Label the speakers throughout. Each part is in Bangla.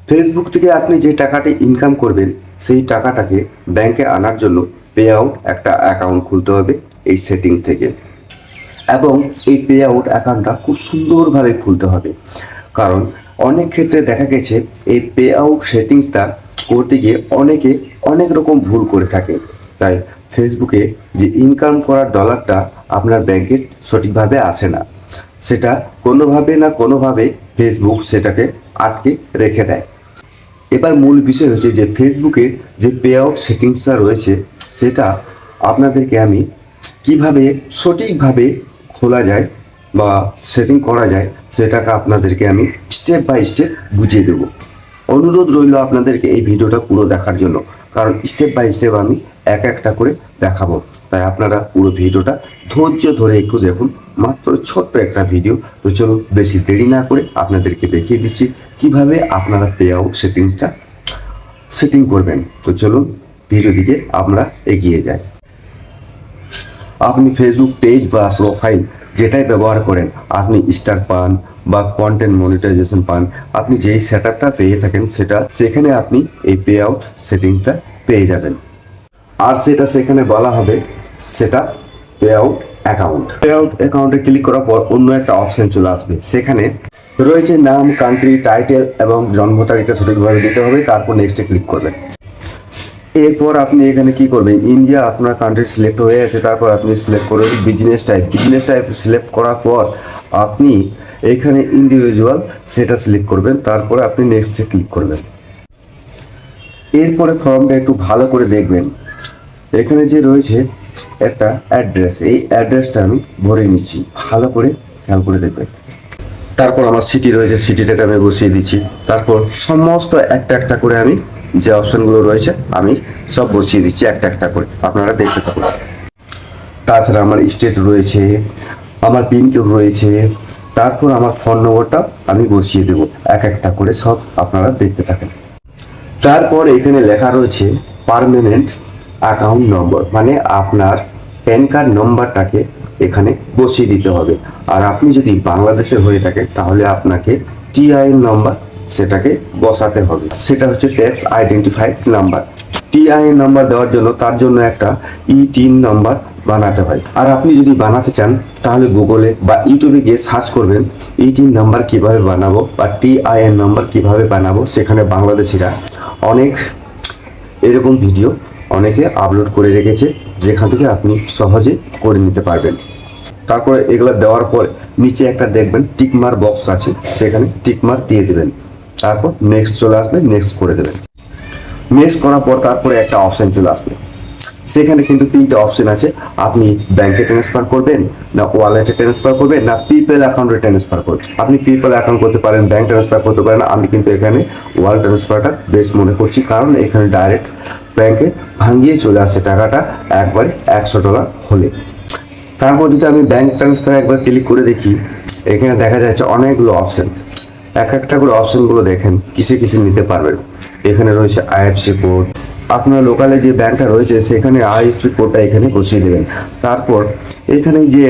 Speaker 1: ফেসবুক থেকে আপনি যে টাকাটি ইনকাম করবেন সেই টাকাটাকে ব্যাংকে আনার জন্য পে আউট একটা অ্যাকাউন্ট খুলতে হবে এই সেটিং থেকে। এবং এই পে আউট অ্যাকাউন্টটা খুব সুন্দরভাবে খুলতে হবে, কারণ অনেক ক্ষেত্রে দেখা গেছে এই পে আউট সেটিংসটা করতে গিয়ে অনেকে অনেক রকম ভুল করে থাকে। তাই ফেসবুকে যে ইনকাম করার ডলারটা আপনার ব্যাংকে সঠিকভাবে আসে না, সেটা কোনোভাবে না কোনোভাবে ফেসবুক সেটাকে আটকে রেখে দেয়। এবার মূল বিষয় হচ্ছে যে ফেসবুকে যে পে আউট সেটিংসটা রয়েছে সেটা আপনাদেরকে আমি কিভাবে সঠিকভাবে খোলা যায় বা সেটিং করা যায় সেটাকে আপনাদেরকে আমি স্টেপ বাই স্টেপ বুঝিয়ে দেবো। অনুরোধ রইল আপনাদেরকে এই ভিডিওটা পুরো দেখার জন্য, কারণ স্টেপ বাই স্টেপ আমি এক একটা করে দেখাবো। তাই আপনারা পুরো ভিডিওটা ধৈর্য ধরে একটু দেখুন, মাত্র ছোট্ট একটা ভিডিও। তো চলুন বেশি দেরি না করে আপনাদেরকে দেখিয়ে দিচ্ছি কিভাবে আপনারা পে আউট সেটিংটা সেটিং করবেন। তো চলুন ভিডিও দিকে আমরা এগিয়ে যাই। আপনি ফেসবুক পেজ বা প্রোফাইল যেটাই ব্যবহার করেন, আপনি স্টার পান বা কন্টেন্ট মনিটাইজেশন পান, আপনি যেই সেট আপটা পেয়ে থাকেন সেখানে আপনি এই পে আউট সেটিংসটা পেয়ে যাবেন। আর সেটা সেখানে বলা হবে সেটা pay out account. Pay out অ্যাকাউন্টে ক্লিক করার পর অন্য একটা অপশন চলে আসবে, সেখানে রয়েছে নাম, কান্ট্রি, টাইটেল এবং জন্ম তারিখটা সঠিকভাবে দিতে হবে। তারপর নেক্সটে ক্লিক করবেন। এরপর আপনি এখানে কি করবেন, ইন্ডিয়া আপনার কান্ট্রি সিলেক্ট হয়ে আছে। তারপর আপনি সিলেক্ট করবেন বিজনেস টাইপ সিলেক্ট করার পর আপনি এখানে ইন্ডিভিজুয়াল সেটা সিলেক্ট করবেন। তারপরে আপনি নেক্সটে ক্লিক করবেন। এরপরে ফর্মটা একটু ভালো করে দেখবেন, এখানে যে রয়েছে একটা অ্যাড্রেস, এই অ্যাড্রেসটা আমি ভরে নিচ্ছি, ভালো করে খেয়াল করে দেখবেন। তারপর আমার সিটি রয়েছে, সিটিটাকে আমি বসিয়ে দিচ্ছি। তারপর সমস্ত একটা একটা করে আমি যে অপশনগুলো রয়েছে আমি সব বসিয়ে দিচ্ছি একটা একটা করে, আপনারা দেখতে থাকুন। তাছাড়া আমার স্টেট রয়েছে, আমার পিনকোড রয়েছে, তারপর আমার ফোন নম্বরটা আমি বসিয়ে দেবো এক একটা করে, সব আপনারা দেখতে থাকেন। তারপর এখানে লেখা রয়েছে পার্মানেন্ট অ্যাকাউন্ট নম্বর, মানে আপনার প্যান কার্ড নম্বরটাকে এখানে বসিয়ে দিতে হবে। আর আপনি যদি বাংলাদেশের হয়ে থাকেন তাহলে আপনাকে টিআইএন নাম্বার সেটাকে বসাতে হবে, সেটা হচ্ছে tax identified number. TIN number দেওয়ার জন্য তার জন্য একটা টিন নাম্বার বানাতে হয়। আর আপনি যদি বানাতে চান তাহলে গুগলে বা ইউটিউবে গিয়ে সার্চ করবেন টিন নাম্বার কিভাবে বানাবো বা টিআইএন নাম্বার কিভাবে বানাবো। সেখানে বাংলাদেশিরা অনেক এরকম ভিডিও অনেকে আপলোড করে রেখেছে, যেখান থেকে আপনি সহজে করে নিতে পারবেন। তারপরে এগুলো দেওয়ার পর নিচে একটা দেখবেন টিকমার বক্স আছে, সেখানে টিকমার দিয়ে দেবেন। তারপর নেক্সট চলে আসবে, নেক্সট করে দেবেন। নেক্সট করার পর তারপরে একটা অপশন চলে আসবে, সেখানে কিন্তু তিনটে অপশন আছে। আপনি ব্যাংকে ট্রান্সফার করবেন, না ওয়ালেটে ট্রান্সফার করবেন, না পিপল অ্যাকাউন্টে ট্রান্সফার করবেন। আপনি পিপল অ্যাকাউন্ট করতে পারেন, ব্যাংক ট্রান্সফার করতে পারেন। আমি কিন্তু এখানে ওয়ালেট ট্রান্সফারটা বেস্ট মনে করছি, কারণ এখানে ডাইরেক্ট ব্যাংকে ভাঙিয়ে চলে আসে টাকাটা একবারে $100 হলে। তারপর যদি আমি ব্যাংক ট্রান্সফার একবার ক্লিক করে দেখি, এখানে দেখা যাচ্ছে অনেকগুলো অপশন। এক একটা করে অপশনগুলো দেখেন কিসে কিসে নিতে পারবেন। এখানে রয়েছে আইএফসি কোড, আপনার লোকালে যে ব্যাংকটা রয়েছে সেখানে আইএফসি কোডটা এখানে বসিয়ে দেবেন। তারপর এখানে যে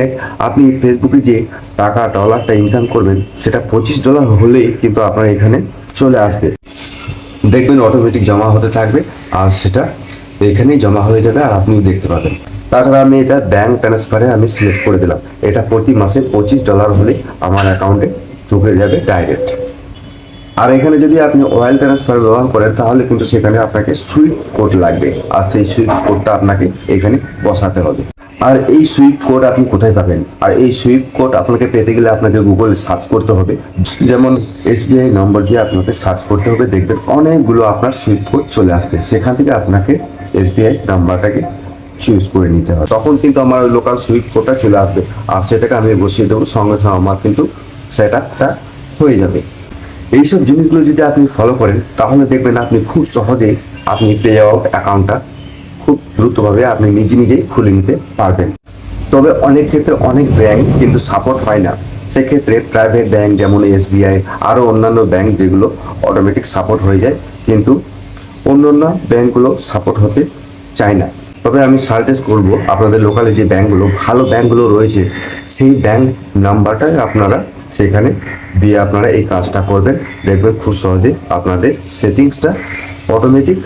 Speaker 1: আপনি ফেসবুকে যে টাকা ডলারটা ইনকাম করবেন সেটা $25 হলেই কিন্তু আপনার এখানে চলে আসবে, দেখবেন অটোমেটিক জমা হতে থাকবে আর সেটা এখানেই জমা হয়ে যাবে আর আপনিও দেখতে পাবেন। তাছাড়া আমি এটা ব্যাংক ট্রান্সফারে আমি সিলেক্ট করে দিলাম, এটা প্রতি মাসে $25 হলে আমার অ্যাকাউন্টে ঢুকে যাবে ডাইরেক্ট। আর এখানে যদি আপনি ওয়াইল ট্রান্সফার ব্যবহার করেন তাহলে কিন্তু সেখানে আপনাকে সুইফট কোড লাগবে, আর সেই সুইফট কোডটা আপনাকে এখানে বসাতে হবে। আর এই সুইফট কোড আপনি কোথায় পাবেন? আর এই সুইফট কোড আপনাকে পেতে গেলে আপনাকে গুগলে সার্চ করতে হবে, যেমন এসবিআই নম্বর দিয়ে আপনাকে সার্চ করতে হবে, দেখবেন অনেকগুলো আপনার সুইফট কোড চলে আসবে। সেখান থেকে আপনাকে এসবিআই নাম্বারটাকে চুজ করে নিতে হবে, তখন কিন্তু আমার লোকাল সুইফট কোডটা চলে আসবে আর সেটাকে আমি বসিয়ে দেবো, সঙ্গে সঙ্গে আমার কিন্তু সেটা হয়ে যাবে। এইসব জিনিসগুলো যদি আপনি ফলো করেন তাহলে দেখবেন আপনি খুব সহজে আপনি পে আউট অ্যাকাউন্টটা খুব দ্রুতভাবে আপনি নিজেই খুলে নিতে পারবেন। তবে অনেক ক্ষেত্রে অনেক ব্যাংক কিন্তু সাপোর্ট হয় না, সেক্ষেত্রে প্রাইভেট ব্যাংক যেমন এসবিআই আরও অন্যান্য ব্যাংক যেগুলো অটোমেটিক সাপোর্ট হয়ে যায়, কিন্তু অন্যান্য ব্যাংকগুলো সাপোর্ট হতে চায় না। তবে আমি সাজেস্ট করব আপনাদের লোকালে যে ব্যাংকগুলো ভালো ব্যাংকগুলো রয়েছে সেই ব্যাংক নাম্বারটাই আপনারা সেখানে দিয়ে আপনারা এই কাজটা করবেন, দেখবেন খুব সহজে আপনাদের সেটিংসটা অটোমেটিক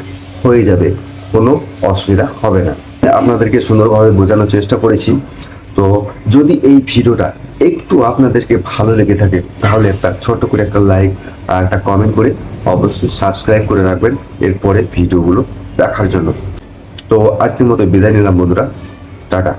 Speaker 1: হয়ে যাবে, কোনো অসুবিধা হবে না। আপনাদেরকে সুন্দরভাবে বোঝানোর চেষ্টা করেছি। তো যদি এই ভিডিওটা একটু আপনাদেরকে ভালো লেগে থাকে তাহলে একটা ছোট করে একটা লাইক আর একটা কমেন্ট করে অবশ্যই সাবস্ক্রাইব করে রাখবেন এরপরে ভিডিওগুলো দেখার জন্য। তো আজকের মতো বিদায় নিলাম বন্ধুরা, টাটা।